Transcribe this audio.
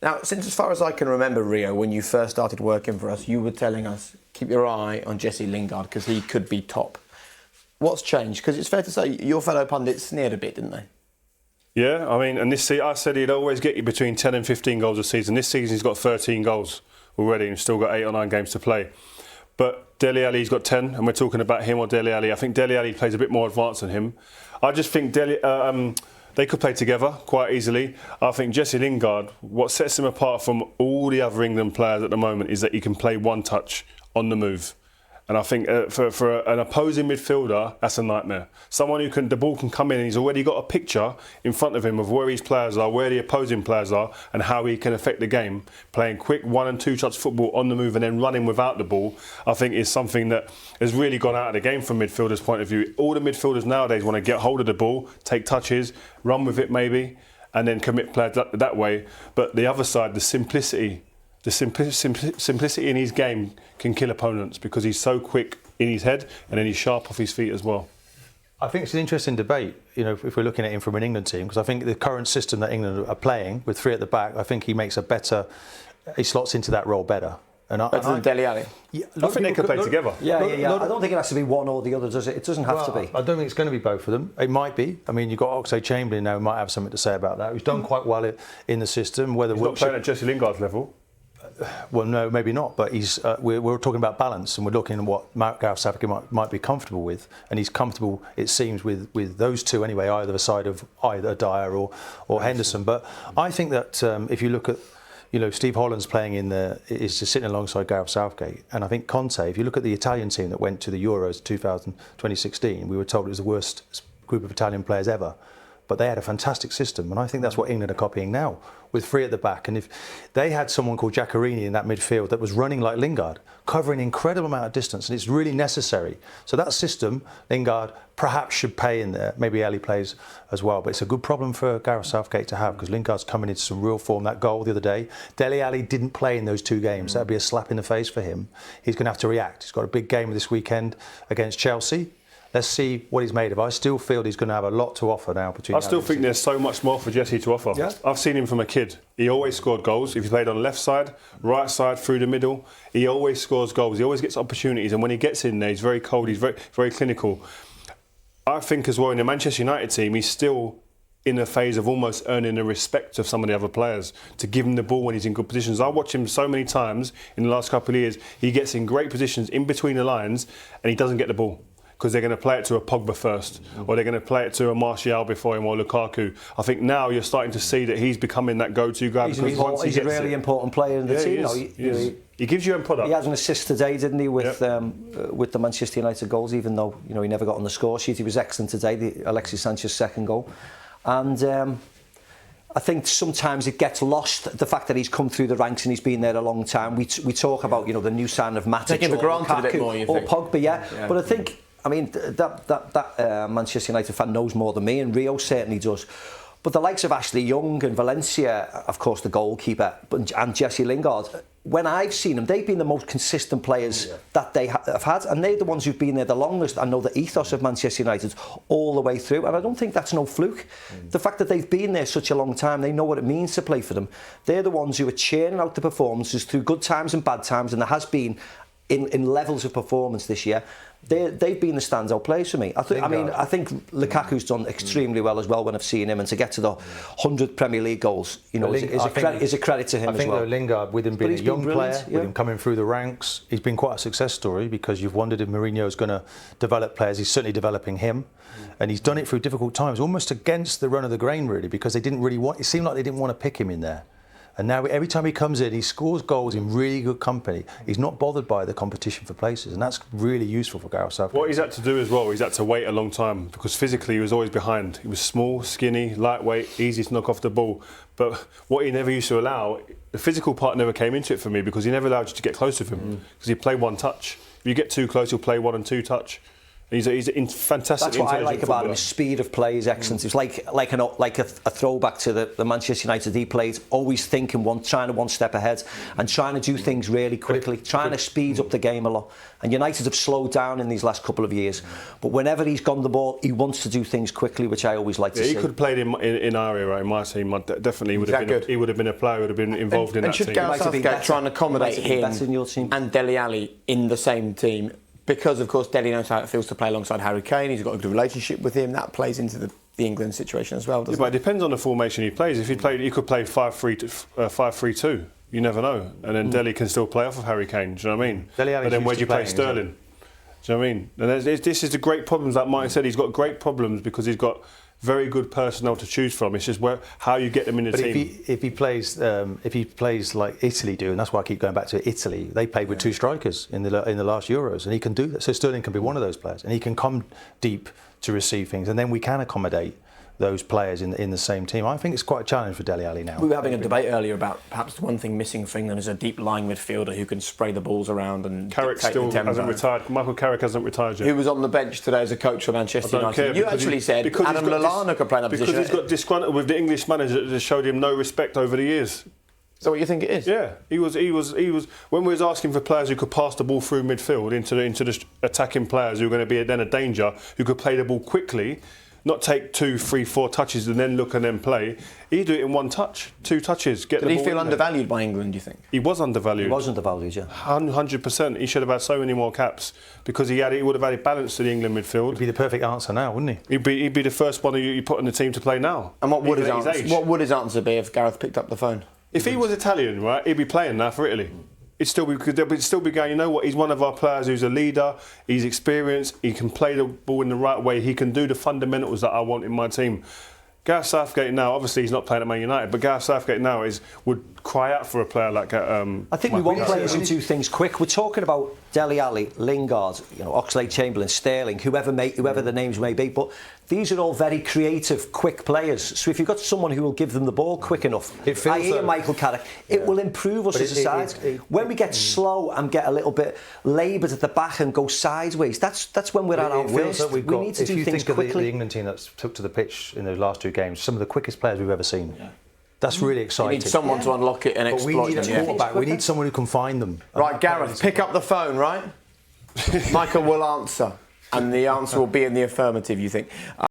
Now, since as far as I can remember, Rio, when you first started working for us, you were telling us, keep your eye on Jesse Lingard because he could be top. What's changed? Because it's fair to say your fellow pundits sneered a bit, didn't they? Yeah, I mean, and I said he'd always get you between 10 and 15 goals a season. This season he's got 13 goals already and still got 8 or 9 games to play. But Dele Alli's got 10, and we're talking about him or Dele Alli. I think Dele Alli plays a bit more advanced than him. I just think they could play together quite easily. I think Jesse Lingard, what sets him apart from all the other England players at the moment is that he can play one touch on the move. And I think for an opposing midfielder, that's a nightmare. Someone who the ball can come in and he's already got a picture in front of him of where his players are, where the opposing players are, and how he can affect the game. Playing quick 1 and 2 touch football on the move and then running without the ball, I think is something that has really gone out of the game from midfielders' point of view. All the midfielders nowadays want to get hold of the ball, take touches, run with it maybe, and then commit play that way. But the other side, the simplicity in his game can kill opponents because he's so quick in his head and then he's sharp off his feet as well. I think it's an interesting debate, you know, if we're looking at him from an England team, because I think the current system that England are playing with 3 at the back, I think he slots into that role better. Better than Dele Alli? Yeah, I think they could play together. Yeah. I don't think it has to be one or the other, does it? It doesn't have to be. I don't think it's going to be both of them. It might be. I mean, you've got Oxlade-Chamberlain now who might have something to say about that. He's done quite well in the system. He's not playing at Jesse Lingard's level. Well, no, maybe not. But we're talking about balance, and we're looking at what Gareth Southgate might be comfortable with, and he's comfortable, it seems, with those two anyway, either side of either Dyer or Henderson. But I think that if you look at, you know, Steve Holland's playing is just sitting alongside Gareth Southgate, and I think Conte. If you look at the Italian team that went to the Euros 2016, we were told it was the worst group of Italian players ever. But they had a fantastic system, and I think that's what England are copying now, with 3 at the back. And if they had someone called Giaccherini in that midfield that was running like Lingard, covering an incredible amount of distance, and it's really necessary. So that system, Lingard perhaps should play in there. Maybe Ali plays as well, but it's a good problem for Gareth Southgate to have because Lingard's coming into some real form. That goal the other day, Dele Alli didn't play in those 2 games. That'd be a slap in the face for him. He's going to have to react. He's got a big game this weekend against Chelsea. Let's see what he's made of. I still feel he's going to have a lot to offer now. I still think there's so much more for Jesse to offer. Yeah. I've seen him from a kid. He always scored goals. If he played on the left side, right side, through the middle, he always scores goals. He always gets opportunities. And when he gets in there, he's very cold. He's very, very clinical. I think as well in the Manchester United team, he's still in a phase of almost earning the respect of some of the other players to give him the ball when he's in good positions. I watch him so many times in the last couple of years. He gets in great positions in between the lines and he doesn't get the ball. Because they're going to play it to a Pogba first, or they're going to play it to a Martial before him, or Lukaku. I think now you're starting to see that he's becoming that go-to guy. He's a really important player in the team. He gives you a product. He had an assist today, didn't he, with the Manchester United goals, even though he never got on the score sheet. He was excellent today, the Alexis Sanchez's second goal. And I think sometimes it gets lost, the fact that he's come through the ranks and he's been there a long time. We talk about, the new sign of Matic. Taking for granted a bit more, you think? Or Pogba, yeah. But I think, that Manchester United fan knows more than me, and Rio certainly does. But the likes of Ashley Young and Valencia, of course, the goalkeeper, and Jesse Lingard, when I've seen them, they've been the most consistent players that they have had, and they're the ones who've been there the longest and know the ethos of Manchester United all the way through. And I don't think that's no fluke. The fact that they've been there such a long time, they know what it means to play for them. They're the ones who are churning out the performances through good times and bad times, and there has been in levels of performance this year. They've been the standout players for me. I think Lukaku's done extremely well as well when I've seen him, and to get to the 100 Premier League goals, is a credit to him as well. I think though Lingard, with him being a young player, with him coming through the ranks, he's been quite a success story, because you've wondered if Mourinho's going to develop players. He's certainly developing him, and he's done it through difficult times, almost against the run of the grain really, because they didn't really want. It seemed like they didn't want to pick him in there. And now every time he comes in, he scores goals in really good company. He's not bothered by the competition for places, and that's really useful for Gareth Southgate. What he's had to do as well, he's had to wait a long time, because physically he was always behind. He was small, skinny, lightweight, easy to knock off the ball. But what he never used to allow, the physical part never came into it for me, because he never allowed you to get close with him, because he played one touch. If you get too close, he'll play 1 and 2 touch. He's fantastic. That's what I like about him. His speed of play is excellent. It's like a throwback to the Manchester United he played. Always thinking trying to one step ahead and trying to do things really quickly, trying to speed up the game a lot. And United have slowed down in these last couple of years. But whenever he's gone the ball, he wants to do things quickly, which I always like to see. He could have played in our era, in my team. Definitely would have been. He would have been a player. Would have been involved in that team. And should Gareth Southgate try and accommodate him and Dele Alli in the same team? Because, of course, Dele knows how it feels to play alongside Harry Kane. He's got a good relationship with him. That plays into the England situation as well, doesn't it? But it depends on the formation he plays. If he could play 5-3-2. You never know. And then Dele can still play off of Harry Kane. Do you know what I mean? But then where do you play Sterling? Do you know what I mean? And this is the great problems, like Martin said. He's got great problems because he's got very good personnel to choose from. It's just how you get them in the team. If he plays like Italy do, and that's why I keep going back to Italy. They played with two strikers in the last Euros, and he can do that. So Sterling can be one of those players, and he can come deep to receive things, and then we can accommodate those players in the same team. I think it's quite a challenge for Dele Alli now. We were having a debate earlier about perhaps the one thing missing for England is a deep lying midfielder who can spray the balls around and Carrick still hasn't retired. Michael Carrick hasn't retired yet. Who was on the bench today as a coach for Manchester United. You actually said Adam Lallana could play in that position. Because he's got disgruntled with the English manager that showed him no respect over the years. Is that what you think it is? Yeah, he was. When we was asking for players who could pass the ball through midfield into the attacking players who were going to be then a danger, who could play the ball quickly, not take 2, 3, 4 touches and then look and then play. He'd do it in 1 touch, 2 touches. Did he feel undervalued by England, do you think? He was undervalued. He was undervalued, yeah. 100%. He should have had so many more caps because he would have added balance to the England midfield. He'd be the perfect answer now, wouldn't he? He'd be the first one you put on the team to play now. And what would his answer be if Gareth picked up the phone? If he was Italian, right, he'd be playing now for Italy. He'd still be going, you know what, he's one of our players who's a leader, he's experienced, he can play the ball in the right way, he can do the fundamentals that I want in my team. Gareth Southgate now, obviously he's not playing at Man United, but Gareth Southgate now would cry out for a player like I think we want players who do things quick. We're talking about Dele Alli, Lingard, Oxlade-Chamberlain, Sterling, whoever the names may be, but these are all very creative, quick players. So if you've got someone who will give them the ball quick enough, i.e. Michael Carrick, it will improve us as a side. When we get slow and get a little bit laboured at the back and go sideways, that's when we're at our worst. We need to do things quickly. If you think of the England team that's took to the pitch in those last 2 games, some of the quickest players we've ever seen. Yeah. That's really exciting. You need someone to unlock it and exploit them. We need a quarterback. We need someone who can find them. Right, Gareth, pick up the phone, right? Michael will answer. And the answer will be in the affirmative, you think.